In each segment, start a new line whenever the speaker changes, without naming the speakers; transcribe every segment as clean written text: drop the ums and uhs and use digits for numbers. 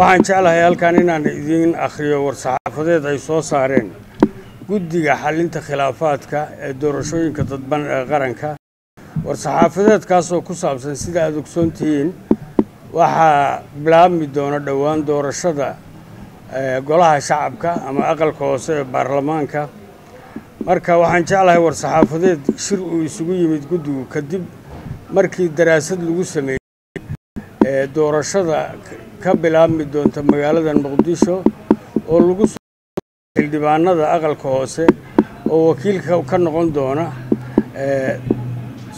waxaan jeclahay halkan inaan idin akhriyo war-saxaafadeed ay soo saareen guddiga xalinta khilaafaadka ee doorashooyinka dadban ee qaranka. war-saxaafadeedkaas oo ku saabsan sida aad ogsoontihiin waxaa bilaabmi doona dhowaan doorashada golaha shacabka ama aqalka hoose ee baarlamaanka. marka waxaan jeclahay war-saxaafadeed shir uu isugu yimid guddigu kadib markii daraasad lagu sameeyay doorashada ka bilaabmi doonta magaalada Muqdisho oo lagu xildhibaanada aqalka hoose oo wakiilka ka noqon doona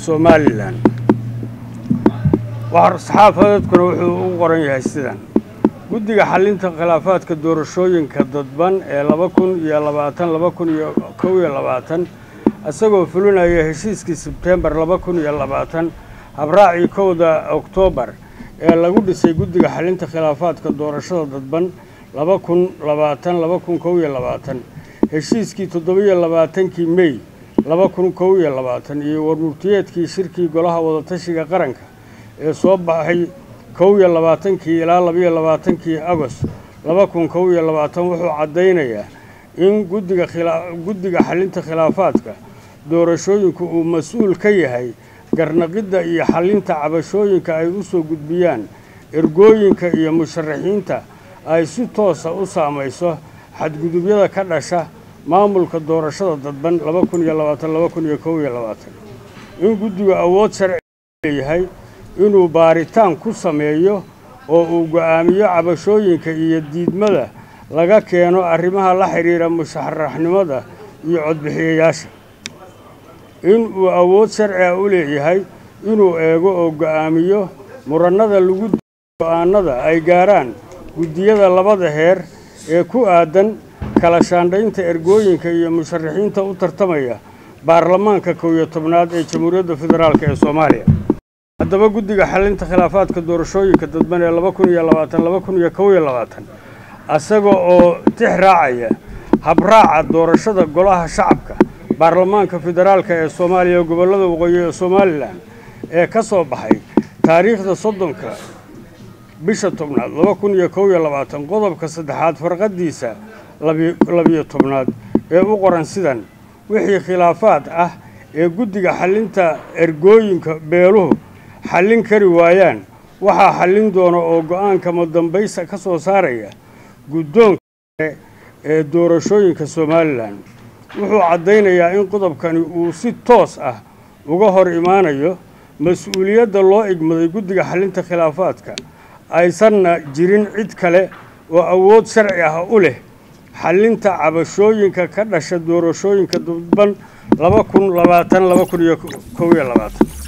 Somaliland. war-saxaafadeedkuna wuxuu u qoran yahay sidan: guddiga xalinta khilaafaadka doorashooyinka dadban ee 2020-2021 asagoo fulinaya heshiiskii Sebtembar 2020 habraacii 1 Oktoobar ee lagu dhisay guddiga xalinta khilaafaadka doorashada dadban 2020-2021 heshiiskii 27 May 2021 iyo warmurtiyeedkii shirkii golaha wadatashiga qaranka ee soo baxay 21 ilaa 22 Agost 2021 wuxuu cadeynayaa in guddiga xalinta khilaafaadka doorashooyinku uu mas'uul ka yahay garnaqida iyo xalinta cabashooyinka ay u soo gudbiyaan ergooyinka iyo musharaxiinta ay si toos ah u saamayso xadgudubyada ka dhasha maamulka doorashada dadban 2020-2021 in guddigu awood sharci leeyahay inuu baaritaan ku sameeyo oo uu go'aamiyo cabashooyinka iyo diidmada laga keeno arrimaha la xiriira musharaxnimada iyo codbixiyayaasha in uu awood sharci u leeyahay inuu eego oo go'aamiyo muranada lagu go'aanada ay gaaraan guddiyada labada heer ee ku aadan kala shaandhaynta ergooyinka iyo musharaxiinta u tartamaya baarlamaanka 11aad ee Jamhuuriyadda Federaalka ee Soomaaliya. haddaba guddiga xalinta khilaafaadka doorashooyinka dadban ee 2020-2021 asagoo oo tixraacaya habraaca doorashada golaha shacabka baarlamaanka federaalka ee Soomaaliya gobolada waqooyi ee Somaliland ee ka soo baxay taariikhda 30 bisha 10 2021 qodobka 3 farqadiisa 12 ee u qoran sidan: wixii khilaafaad ah ee guddiga xalinta ergooyinka beeluhu xallin kari waayaan waxaa xallin doona oo go'aanka madambaysa ka soo saaraya guddoonka ee doorashooyinka Somaliland. wuxuu cadeynayaa in qodobkani uu si toos ah uga hor imaanayo mas'uuliyadda loo igmaday guddiga xalinta khilaafaadka aysanna jirin cid kale oo awood sharci ah u leh xalinta cabashooyinka ka dhasha doorashooyinka dadban 2020-2021.